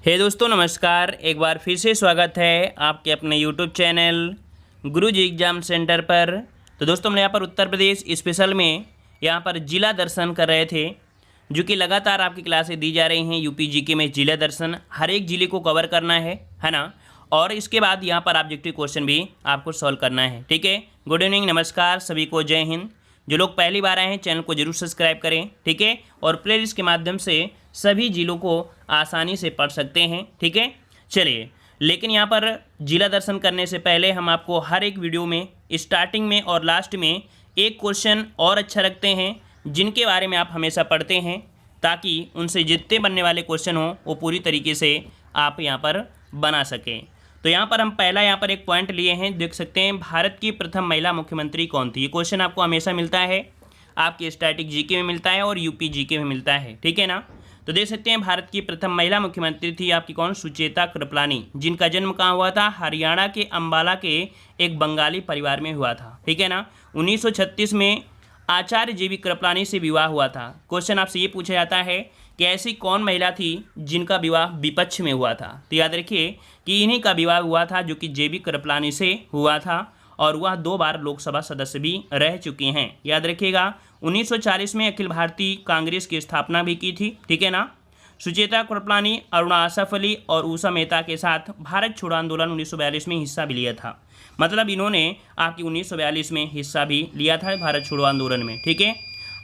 दोस्तों नमस्कार। एक बार फिर से स्वागत है आपके अपने यूट्यूब चैनल गुरुजी एग्जाम सेंटर पर। तो दोस्तों हम यहाँ पर उत्तर प्रदेश स्पेशल में यहाँ पर जिला दर्शन कर रहे थे, जो कि लगातार आपकी क्लासें दी जा रही हैं। यूपी जीके में जिला दर्शन हर एक जिले को कवर करना है ना। और इसके बाद यहाँ पर ऑब्जेक्टिव क्वेश्चन भी आपको सॉल्व करना है। ठीक है, गुड इवनिंग, नमस्कार सभी को, जय हिंद। जो लोग पहली बार आए हैं चैनल को जरूर सब्सक्राइब करें। ठीक है, और प्लेलिस्ट के माध्यम से सभी जिलों को आसानी से पढ़ सकते हैं। ठीक है, चलिए, लेकिन यहाँ पर जिला दर्शन करने से पहले हम आपको हर एक वीडियो में स्टार्टिंग में और लास्ट में एक क्वेश्चन और अच्छा रखते हैं, जिनके बारे में आप हमेशा पढ़ते हैं, ताकि उनसे जितने बनने वाले क्वेश्चन हों वो पूरी तरीके से आप यहाँ पर बना सकें। तो यहाँ पर हम पहला यहाँ पर एक पॉइंट लिए हैं, देख सकते हैं, भारत की प्रथम महिला मुख्यमंत्री कौन थी। ये क्वेश्चन आपको हमेशा मिलता है, आपके स्टैटिक जीके में मिलता है और यूपी जीके में मिलता है। ठीक है ना। तो देख सकते हैं भारत की प्रथम महिला मुख्यमंत्री थी आपकी कौन, सुचेता कृपलानी, जिनका जन्म कहाँ हुआ था, हरियाणा के अंबाला के एक बंगाली परिवार में हुआ था। ठीक है ना। 1936 में आचार्य जेबी कृपलानी से विवाह हुआ था। क्वेश्चन आपसे ये पूछा जाता है कि ऐसी कौन महिला थी जिनका विवाह विपक्ष में हुआ था। तो याद रखिए कि इन्हीं का विवाह हुआ था, जो कि जेबी कृपलानी से हुआ था, और वह 2 बार लोकसभा सदस्य भी रह चुकी हैं। याद रखिएगा 1940 में अखिल भारतीय कांग्रेस की स्थापना भी की थी। ठीक है ना। सुचेता कृपलानी अरुणा आसफ अली और उषा मेहता के साथ भारत छोड़ो आंदोलन 1942 में हिस्सा भी लिया था। मतलब इन्होंने आपकी 1942 में हिस्सा भी लिया था भारत छोड़ो आंदोलन में। ठीक है,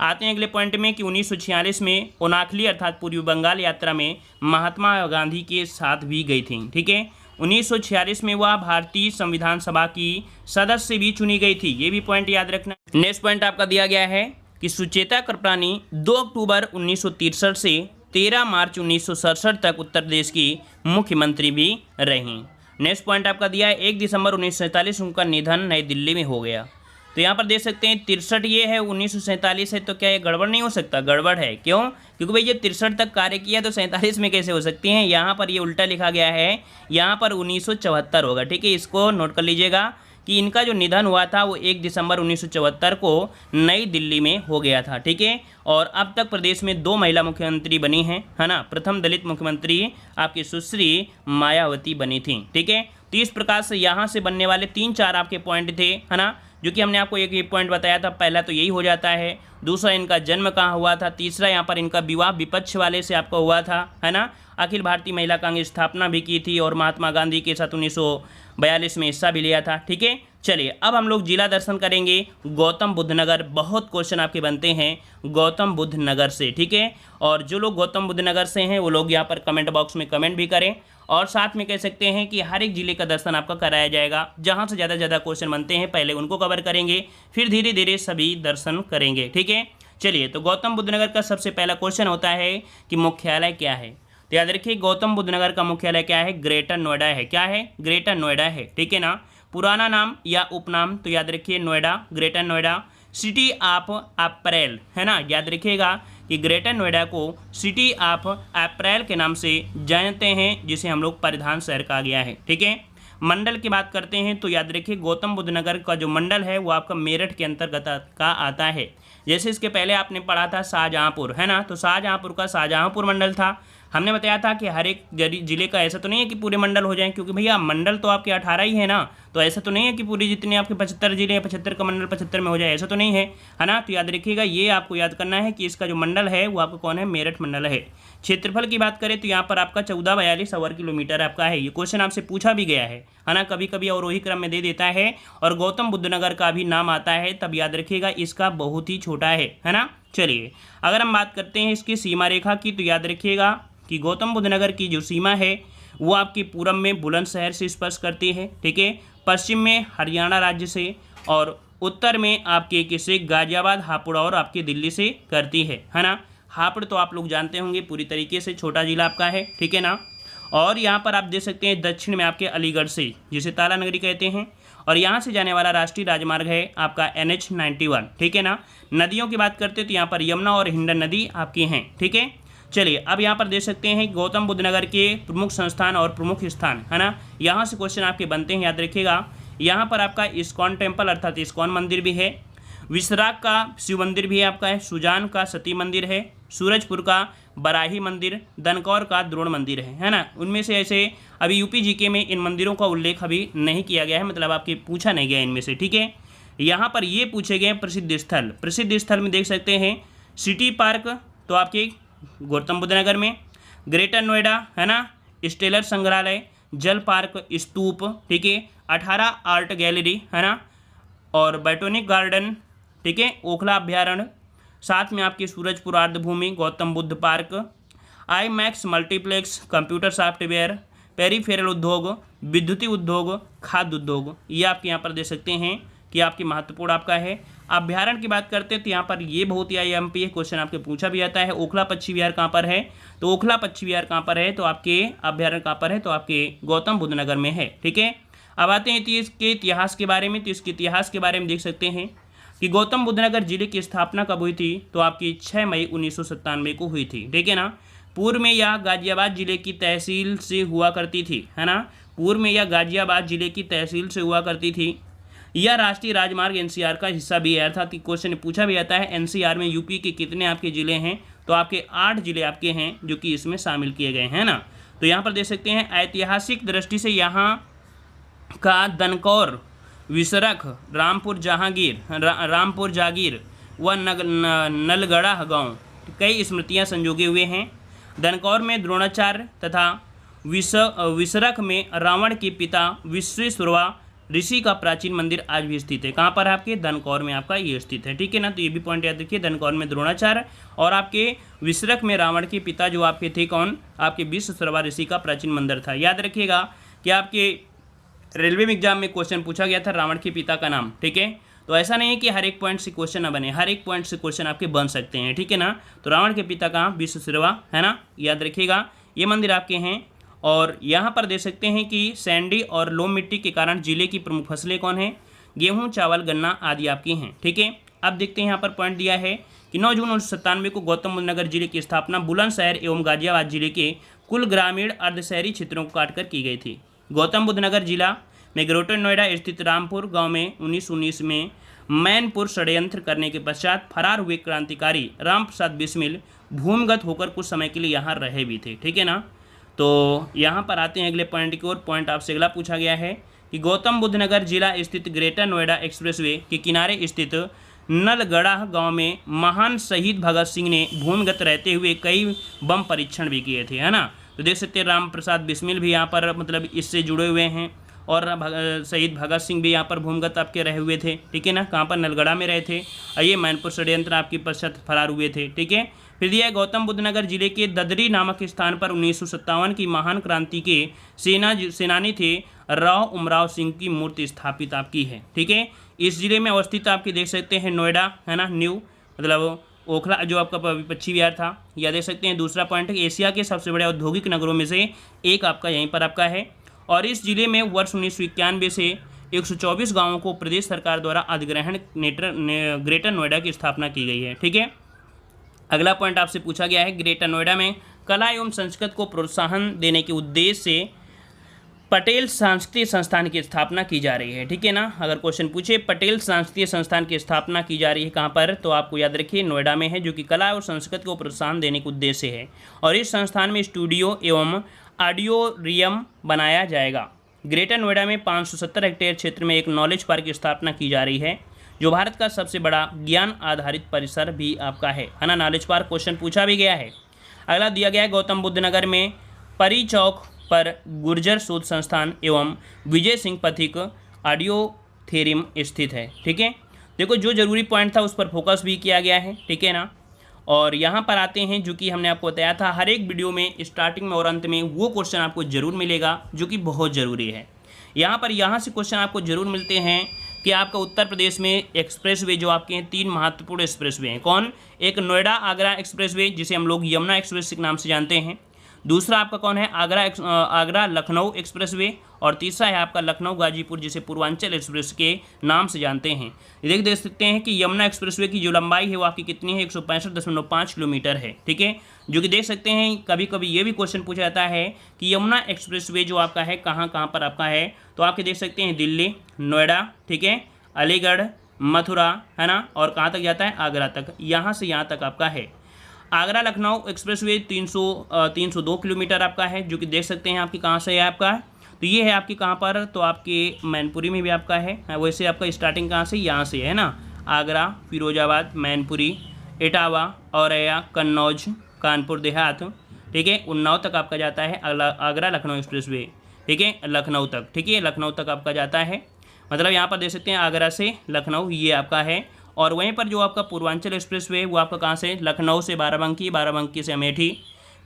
आते हैं अगले पॉइंट में कि 1946 में ओनाखली अर्थात पूर्वी बंगाल यात्रा में महात्मा गांधी के साथ भी गई थी। ठीक है, 1946 में वह भारतीय संविधान सभा की सदस्य भी चुनी गई थी। ये भी पॉइंट याद रखना। नेक्स्ट पॉइंट आपका दिया गया है कि सुचेता कृपलानी 2 अक्टूबर 1963 से 13 मार्च 1967 तक उत्तर प्रदेश की मुख्यमंत्री भी रहीं। नेक्स्ट पॉइंट आपका दिया है 1 दिसंबर 1947 उनका निधन नई दिल्ली में हो गया। तो यहाँ पर देख सकते हैं 63 ये है, 1947 है, तो क्या ये गड़बड़ नहीं हो सकता? गड़बड़ है। क्यों? क्योंकि भाई ये 63 तक कार्य किया तो 47 में कैसे हो सकती हैं। यहाँ पर ये उल्टा लिखा गया है, यहाँ पर 1974 होगा। ठीक है, इसको नोट कर लीजिएगा कि इनका जो निधन हुआ था वो 1 दिसंबर 1974 को नई दिल्ली में हो गया था। ठीक है, और अब तक प्रदेश में 2 महिला मुख्यमंत्री बनी हैं, है ना। प्रथम दलित मुख्यमंत्री आपकी सुश्री मायावती बनी थी। ठीक है, तो इस प्रकार से यहाँ से बनने वाले 3-4 आपके पॉइंट थे, है ना, जो कि हमने आपको एक पॉइंट बताया था। पहला तो यही हो जाता है, दूसरा इनका जन्म कहाँ हुआ था, तीसरा यहाँ पर इनका विवाह विपक्ष वाले से आपका हुआ था, है ना। अखिल भारतीय महिला कांग्रेस स्थापना भी की थी और महात्मा गांधी के साथ 1942 में हिस्सा भी लिया था। ठीक है, चलिए अब हम लोग जिला दर्शन करेंगे गौतम बुद्ध नगर। बहुत क्वेश्चन आपके बनते हैं गौतम बुद्ध नगर से। ठीक है, और जो लोग गौतम बुद्ध नगर से हैं वो लोग यहाँ पर कमेंट बॉक्स में कमेंट भी करें, और साथ में कह सकते हैं कि हर एक जिले का दर्शन आपका कराया जाएगा। जहाँ से ज़्यादा क्वेश्चन बनते हैं पहले उनको कवर करेंगे, फिर धीरे धीरे सभी दर्शन करेंगे। ठीक है, चलिए, तो गौतम बुद्ध नगर का सबसे पहला क्वेश्चन होता है कि मुख्यालय क्या है। तो याद रखिए गौतम बुद्ध नगर का मुख्यालय क्या है, ग्रेटर नोएडा है। क्या है? ग्रेटर नोएडा है। ठीक है ना। पुराना नाम या उपनाम तो याद रखिए Noida, greater Noida. City of April, है ना, याद रखिएगा कि ग्रेटर नोएडा को सिटी ऑफ अप्रैल के नाम से जानते हैं, जिसे हम लोग परिधान शहर कहा गया है। ठीक है, मंडल की बात करते हैं तो याद रखिए गौतम बुद्ध नगर का जो मंडल है वो आपका मेरठ के अंतर्गत का आता है। जैसे इसके पहले आपने पढ़ा था शाहजहाँपुर, है ना, तो शाहजहाँपुर का शाहजहाँपुर मंडल था। हमने बताया था कि हर एक जिले का ऐसा तो नहीं है कि पूरे मंडल हो जाएं, क्योंकि भैया मंडल तो आपके 18 ही है ना, तो ऐसा तो नहीं है कि पूरी जितने आपके 75 जिले हैं 75 का मंडल 75 में हो जाए, ऐसा तो नहीं है ना। तो याद रखिएगा ये आपको याद करना है कि इसका जो मंडल है वो आपका कौन है, मेरठ मंडल है। क्षेत्रफल की बात करें तो यहाँ पर आपका 1442 वर्ग किलोमीटर आपका है। ये क्वेश्चन आपसे पूछा भी गया है ना, कभी कभी और वही क्रम में दे देता है, और गौतम बुद्ध नगर का भी नाम आता है, तब याद रखिएगा इसका बहुत ही छोटा है ना। चलिए, अगर हम बात करते हैं इसकी सीमा रेखा की तो याद रखिएगा कि गौतम बुद्ध नगर की जो सीमा है वो आपकी पूरब में बुलंदशहर से स्पर्श करती है। ठीक है, पश्चिम में हरियाणा राज्य से, और उत्तर में आपके किसे गाजियाबाद, हापुड़ और आपकी दिल्ली से करती है ना। हापुड़ तो आप लोग जानते होंगे पूरी तरीके से छोटा जिला आपका है। ठीक है ना। और यहाँ पर आप देख सकते हैं दक्षिण में आपके अलीगढ़ से, जिसे ताला नगरी कहते हैं, और यहाँ से जाने वाला राष्ट्रीय राजमार्ग है आपका NH-91। ठीक है ना। नदियों की बात करते हैं तो यहाँ पर यमुना और हिंडन नदी आपकी हैं। ठीक है, चलिए अब यहाँ पर देख सकते हैं गौतम बुद्ध नगर के प्रमुख संस्थान और प्रमुख स्थान, है ना। यहाँ से क्वेश्चन आपके बनते हैं, याद रखिएगा। यहाँ पर आपका इस्कॉन टेम्पल अर्थात इस्कॉन मंदिर भी है। विसराग का शिव मंदिर भी आपका है, सुजान का सती मंदिर है, सूरजपुर का बराही मंदिर, दनकौर का द्रोण मंदिर है ना। उनमें से ऐसे अभी यूपी जीके में इन मंदिरों का उल्लेख अभी नहीं किया गया है, मतलब आपके पूछा नहीं गया इनमें से, ठीक है। यहाँ पर ये पूछे गए प्रसिद्ध स्थल में देख सकते हैं सिटी पार्क तो आपके गौतम बुद्ध नगर में, ग्रेटर नोएडा है ना, स्टेलर संग्रहालय, जल पार्क, स्तूप, ठीक है, 18 आर्ट गैलरी है ना, और बैटोनिक गार्डन, ठीक है, ओखला अभ्यारण्य, साथ में आपकी सूरजपुर आर्द्रभूमि, Gautam Buddha park, IMAX multiplex, computer software, peripheral उद्योग, विद्युतीय उद्योग, खाद्य उद्योग, ये आपके यहाँ पर दे सकते हैं कि आपकी महत्वपूर्ण आपका है। अभ्यारण्य की बात करते हैं तो यहाँ पर ये बहुत ही IMP क्वेश्चन आपके पूछा भी जाता है। ओखला पक्षी विहार कहाँ पर है, तो ओखला पक्षी विहार कहाँ पर है, तो आपके अभ्यारण्य कहाँ पर है, तो आपके गौतम बुद्ध नगर में है, ठीक है। अब आते हैं इसके इतिहास के बारे में, तो इसके इतिहास के बारे में देख सकते हैं कि गौतम बुद्ध नगर जिले की स्थापना कब हुई थी, तो आपकी 6 मई 1997 को हुई थी, ठीक है ना। पूर्व में यह गाजियाबाद जिले की तहसील से हुआ करती थी, है ना, पूर्व में यह गाजियाबाद जिले की तहसील से हुआ करती थी। यह राष्ट्रीय राजमार्ग NCR का हिस्सा भी है, अर्थात क्वेश्चन पूछा भी जाता है NCR में यूपी के कितने आपके ज़िले हैं, तो आपके 8 जिले आपके हैं जो कि इसमें शामिल किए गए हैं ना। तो यहाँ पर देख सकते हैं ऐतिहासिक दृष्टि से यहाँ का दनकौर, विसरख, रामपुर जागीर व नलगढ़ा गांव कई स्मृतियाँ संजोगे हुए हैं। दनकौर में द्रोणाचार्य तथा विसरख में रावण के पिता विश्वेश्वरवा ऋषि का प्राचीन मंदिर आज भी स्थित है। कहाँ पर आपके दनकौर में आपका ये स्थित है, ठीक है ना। तो ये भी पॉइंट याद रखिए, दनकौर में द्रोणाचार्य और आपके विसरख में रावण के पिता जो आपके थे कौन, आपके विश्वेश्वरवा ऋषि का प्राचीन मंदिर था। याद रखिएगा कि आपके रेलवे में एग्जाम में क्वेश्चन पूछा गया था रावण के पिता का नाम, ठीक है। तो ऐसा नहीं है कि हर एक पॉइंट से क्वेश्चन ना बने, हर एक पॉइंट से क्वेश्चन आपके बन सकते हैं, ठीक है ना। तो रावण के पिता का विश्वेश्वरवा है ना, याद रखिएगा, ये मंदिर आपके हैं। और यहाँ पर देख सकते हैं कि सैंडी और लोम मिट्टी के कारण जिले की प्रमुख फसलें कौन हैं, गेहूं, चावल, गन्ना आदि आपकी हैं, ठीक है। अब देखते हैं यहाँ पर पॉइंट दिया है कि 9 जून 1997 को गौतम बुद्ध नगर जिले की स्थापना बुलंदशहर एवं गाजियाबाद जिले के कुल ग्रामीण अर्धशहरी क्षेत्रों को काटकर की गई थी। गौतम बुद्ध नगर जिला में ग्रेटर नोएडा स्थित रामपुर गाँव में 1919 में मैनपुर षड्यंत्र करने के पश्चात फरार हुए क्रांतिकारी राम प्रसाद बिस्मिल भूमिगत होकर कुछ समय के लिए यहाँ रहे भी थे, ठीक है ना। तो यहाँ पर आते हैं अगले पॉइंट की ओर। पॉइंट आपसे अगला पूछा गया है कि गौतम बुद्ध नगर जिला स्थित ग्रेटर नोएडा एक्सप्रेसवे के किनारे स्थित नलगढ़ा गांव में महान शहीद भगत सिंह ने भूमिगत रहते हुए कई बम परीक्षण भी किए थे, है ना। तो देख सकते हैं राम प्रसाद बिस्मिल भी यहाँ पर मतलब इससे जुड़े हुए हैं और शहीद भगत सिंह भी यहाँ पर भूमिगत आपके रहे हुए थे, ठीक है ना। कहाँ पर, नलगढ़ा में रहे थे और ये मैनपुर षड्यंत्र आपके पश्चात फरार हुए थे, ठीक है। फिर दिया है गौतम बुद्ध नगर जिले के ददरी नामक स्थान पर 1957 की महान क्रांति के सेनानी थे राव उमराव सिंह की मूर्ति स्थापित आपकी है, ठीक है। इस जिले में अवस्थित आपकी देख सकते हैं नोएडा, है ना, न्यू मतलब ओखला जो आपका पक्षी विहार था, या देख सकते हैं। दूसरा पॉइंट है एशिया के सबसे बड़े औद्योगिक नगरों में से एक आपका यहीं पर आपका है। और इस जिले में वर्ष 1991 से 124 गाँवों को प्रदेश सरकार द्वारा अधिग्रहण ग्रेटर नोएडा की स्थापना की गई है, ठीक है। अगला पॉइंट आपसे पूछा गया है ग्रेटर नोएडा में कला एवं संस्कृत को प्रोत्साहन देने के उद्देश्य से पटेल सांस्कृतिक संस्थान की स्थापना की जा रही है, ठीक है ना। अगर क्वेश्चन पूछे पटेल सांस्कृतिक संस्थान की स्थापना की जा रही है कहाँ पर, तो आपको याद रखिए नोएडा में है, जो कि कला और संस्कृत को प्रोत्साहन देने के उद्देश्य से है। और इस संस्थान में स्टूडियो एवं ऑडिटोरियम बनाया जाएगा। ग्रेटर नोएडा में 570 हेक्टेयर क्षेत्र में एक नॉलेज पार्क की स्थापना की जा रही है, जो भारत का सबसे बड़ा ज्ञान आधारित परिसर भी आपका है ना। नॉलेज पार्क क्वेश्चन पूछा भी गया है। अगला दिया गया है गौतम बुद्ध नगर में परी चौक पर गुर्जर शोध संस्थान एवं विजय सिंह पथिक ऑडिटोरियम स्थित है, ठीक है। देखो जो जरूरी पॉइंट था उस पर फोकस भी किया गया है, ठीक है ना। और यहाँ पर आते हैं जो कि हमने आपको बताया था हर एक वीडियो में स्टार्टिंग में और अंत में वो क्वेश्चन आपको जरूर मिलेगा जो कि बहुत ज़रूरी है। यहाँ से क्वेश्चन आपको जरूर मिलते हैं कि आपका उत्तर प्रदेश में एक्सप्रेसवे जो आपके हैं 3 महत्वपूर्ण एक्सप्रेसवे हैं। कौन, एक नोएडा आगरा एक्सप्रेसवे जिसे हम लोग यमुना एक्सप्रेस के नाम से जानते हैं। दूसरा आपका कौन है, आगरा लखनऊ एक्सप्रेसवे। और तीसरा है आपका लखनऊ गाजीपुर जिसे पूर्वांचल एक्सप्रेस के नाम से जानते हैं। देख सकते हैं कि यमुना एक्सप्रेसवे की जो लंबाई है वो आपकी कितनी है, 165.5 किलोमीटर है, ठीक है। जो कि देख सकते हैं कभी कभी ये भी क्वेश्चन पूछा जाता है कि यमुना एक्सप्रेसवे जो आपका है कहाँ पर आपका है, तो आपके देख सकते हैं दिल्ली, नोएडा, ठीक है, अलीगढ़, मथुरा, है ना, और कहाँ तक जाता है, आगरा तक, यहाँ से यहाँ तक आपका है। आगरा लखनऊ एक्सप्रेसवे 302 किलोमीटर आपका है, जो कि देख सकते हैं आपकी कहाँ से है आपका, तो ये है आपकी कहाँ पर, तो आपके मैनपुरी में भी आपका है। वैसे आपका स्टार्टिंग कहाँ से, यहाँ से है ना, आगरा, फिरोजाबाद, मैनपुरी, इटावा, औरैया, कन्नौज, कानपुर देहात, ठीक है, उन्नाव तक आपका जाता है आगरा लखनऊ एक्सप्रेसवे, ठीक है, लखनऊ तक, ठीक है, लखनऊ तक आपका जाता है। मतलब यहाँ पर देख सकते हैं आगरा से लखनऊ ये आपका है। और वहीं पर जो आपका पूर्वांचल एक्सप्रेसवे वो आपका कहाँ से, लखनऊ से बाराबंकी, बाराबंकी से अमेठी,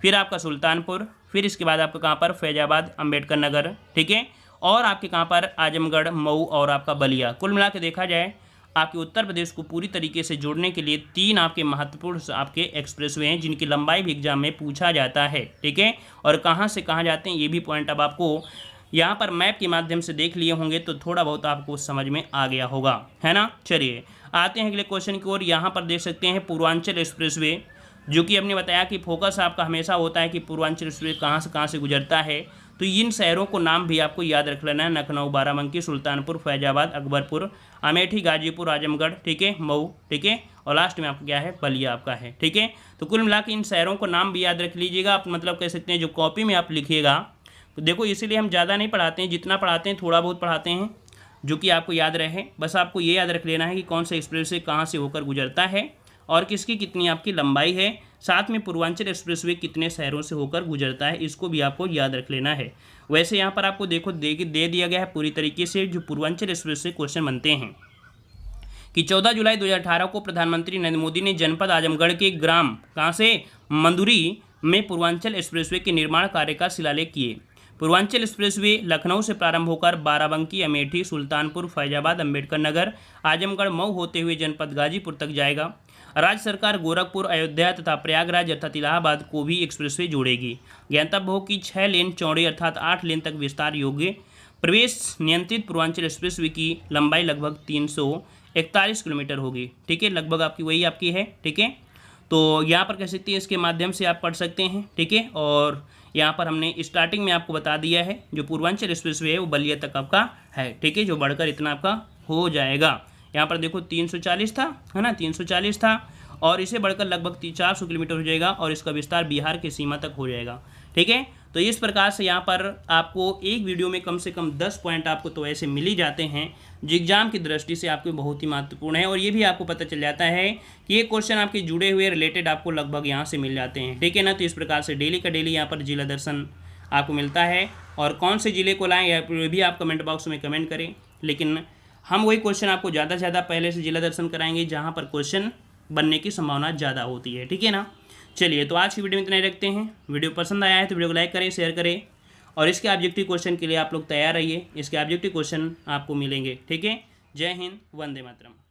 फिर आपका सुल्तानपुर, फिर इसके बाद आपका कहाँ पर, फैजाबाद, अंबेडकर नगर, ठीक है, और आपके कहाँ पर, आजमगढ़, मऊ और आपका बलिया। कुल मिला के देखा जाए आपके उत्तर प्रदेश को पूरी तरीके से जोड़ने के लिए 3 आपके महत्वपूर्ण आपके एक्सप्रेसवे हैं, जिनकी लंबाई भी एग्जाम में पूछा जाता है, ठीक है, और कहाँ से कहाँ जाते हैं ये भी पॉइंट अब आपको यहाँ पर मैप के माध्यम से देख लिए होंगे, तो थोड़ा बहुत आपको समझ में आ गया होगा, है ना। चलिए आते हैं अगले क्वेश्चन की ओर। यहाँ पर देख सकते हैं पूर्वांचल एक्सप्रेसवे, जो कि हमने बताया कि फोकस आपका हमेशा होता है कि पूर्वांचल एक्सप्रेस कहाँ से गुजरता है। तो इन शहरों को नाम भी आपको याद रख लेना है, लखनऊ, बाराबंकी, सुल्तानपुर, फैजाबाद, अकबरपुर, अमेठी, गाजीपुर, आजमगढ़, ठीक है, मऊ, ठीक है, और लास्ट में आपका क्या है, बलिया आपका है, ठीक है। तो कुल मिला के इन शहरों को नाम भी याद रख लीजिएगा आप, मतलब कह सकते हैं जो कॉपी में आप लिखिएगा। तो देखो इसीलिए हम ज़्यादा नहीं पढ़ाते हैं, जितना पढ़ाते हैं थोड़ा बहुत पढ़ाते हैं, जो कि आपको याद रहे। बस आपको ये याद रख लेना है कि कौन सा एक्सप्रेस से कहाँ से होकर गुजरता है और किसकी कितनी आपकी लंबाई है, साथ में पूर्वांचल एक्सप्रेसवे कितने शहरों से होकर गुजरता है, इसको भी आपको याद रख लेना है। वैसे यहाँ पर आपको देखो दे दिया गया है पूरी तरीके से जो पूर्वांचल एक्सप्रेस से क्वेश्चन बनते हैं कि 14 जुलाई 2018 को प्रधानमंत्री नरेंद्र मोदी ने जनपद आजमगढ़ के ग्राम कहाँ से, मंदुरी में पूर्वांचल एक्सप्रेसवे के निर्माण कार्य का शिलान्यास किए। पूर्वांचल एक्सप्रेसवे लखनऊ से प्रारंभ होकर बाराबंकी, अमेठी, सुल्तानपुर, फैजाबाद, अंबेडकर नगर, आजमगढ़, मऊ होते हुए जनपद गाजीपुर तक जाएगा। राज्य सरकार गोरखपुर, अयोध्या तथा प्रयागराज अर्थात इलाहाबाद को भी एक्सप्रेसवे जोड़ेगी। ज्ञातव्य हो कि 6 लेन चौड़ी अर्थात 8 लेन तक विस्तार योग्य प्रवेश नियंत्रित पूर्वांचल एक्सप्रेसवे की लंबाई लगभग 341 किलोमीटर होगी, ठीक है, लगभग आपकी वही आपकी है, ठीक है। तो यहाँ पर कह सकते हैं इसके माध्यम से आप पढ़ सकते हैं, ठीक है। और यहाँ पर हमने स्टार्टिंग में आपको बता दिया है जो पूर्वांचल एक्सप्रेसवे है वो बलिया तक आपका है, ठीक है, जो बढ़कर इतना आपका हो जाएगा। यहाँ पर देखो 340 था, है ना, 340 था, और इसे बढ़कर लगभग 400 किलोमीटर हो जाएगा और इसका विस्तार बिहार की सीमा तक हो जाएगा, ठीक है। तो इस प्रकार से यहाँ पर आपको एक वीडियो में कम से कम 10 पॉइंट आपको तो ऐसे मिल ही जाते हैं जो एग्जाम की दृष्टि से आपके बहुत ही महत्वपूर्ण है। और ये भी आपको पता चल जाता है कि ये क्वेश्चन आपके जुड़े हुए रिलेटेड आपको लगभग यहाँ से मिल जाते हैं, ठीक है ना। तो इस प्रकार से डेली का डेली यहाँ पर जिला दर्शन आपको मिलता है, और कौन से जिले को लाएँ या भी आप कमेंट बॉक्स में कमेंट करें, लेकिन हम वही क्वेश्चन आपको ज़्यादा से ज़्यादा पहले से जिला दर्शन कराएंगे जहाँ पर क्वेश्चन बनने की संभावना ज़्यादा होती है, ठीक है ना। चलिए तो आज की वीडियो में इतना ही रखते हैं। वीडियो पसंद आया है तो वीडियो को लाइक करें, शेयर करें, और इसके ऑब्जेक्टिव क्वेश्चन के लिए आप लोग तैयार रहिए। इसके ऑब्जेक्टिव क्वेश्चन आपको मिलेंगे, ठीक है। जय हिंद, वंदे मातरम।